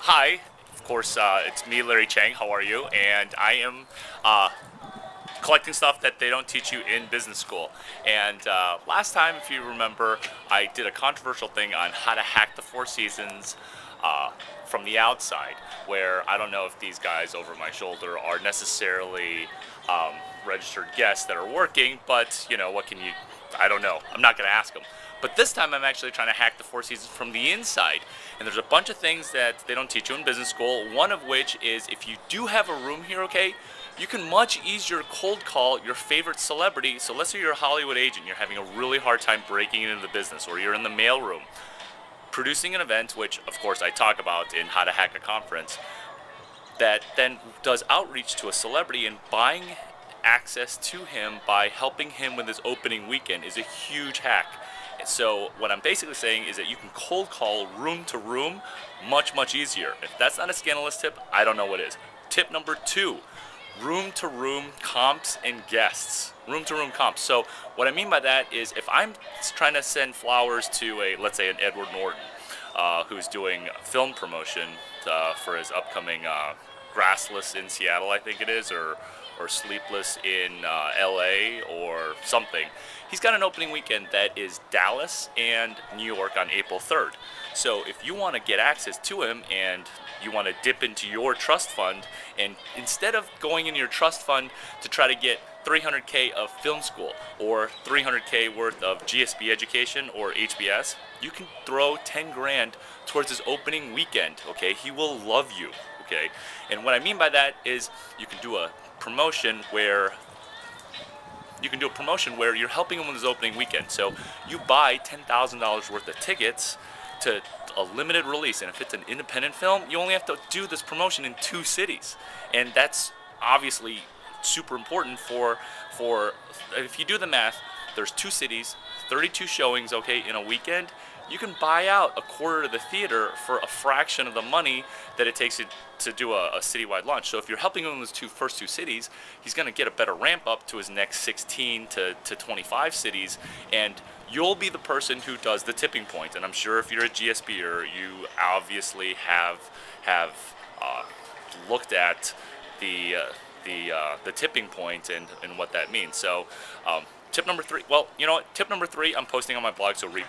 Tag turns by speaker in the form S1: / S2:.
S1: Hi, of course, it's me, Larry Chiang. How are you? And I am uh, collecting stuff that they don't teach you in business school. And last time, if you remember, I did a controversial thing on how to hack the Four Seasons uh, from the outside, where I don't know if these guys over my shoulder are necessarily um, registered guests that are working, but what can you? I don't know. I'm not going to ask them. But this time I'm actually trying to hack the Four Seasons from the inside. And there's a bunch of things that they don't teach you in business school, one of which is if you do have a room here, okay, you can much easier cold call your favorite celebrity. So let's say you're a Hollywood agent, you're having a really hard time breaking into the business, or you're in the mailroom producing an event, which of course I talk about in How to Hack a Conference, that then does outreach to a celebrity, and buying access to him by helping him with his opening weekend is a huge hack. So what I'm basically saying is that you can cold call room to room much easier. If that's not a scandalous tip, I don't know what is. Tip number 2, room to room comps and guests. Room to room comps. So what I mean by that is if I'm trying to send flowers to let's say an Edward Norton, who's doing film promotion for his upcoming Grassless in Seattle, I think it is, or Sleepless in LA or something. He's got an opening weekend that is Dallas and New York on April 3rd. So if you want to get access to him and you want to dip into your trust fund, and instead of going into your trust fund to try to get 300K of film school or 300K worth of GSB education or HBS, you can throw 10 grand towards his opening weekend, okay? He will love you, okay? And what I mean by that is you can do a promotion where you're helping him with his opening weekend. So you buy $10,000 worth of tickets to a limited release, and if it's an independent film, you only have to do this promotion in 2 cities, and that's obviously super important for if you do the math, there's 2 cities, 32 showings, okay, in a weekend. You can buy out a quarter of the theater for a fraction of the money that it takes to do a citywide launch. So if you're helping him in those first two cities, he's going to get a better ramp up to his next 16 to 25 cities, and you'll be the person who does the tipping point. And I'm sure if you're a GSPer, you obviously have looked at the tipping point and what that means. So tip number 3, well, you know what? Tip number 3, I'm posting on my blog, so read.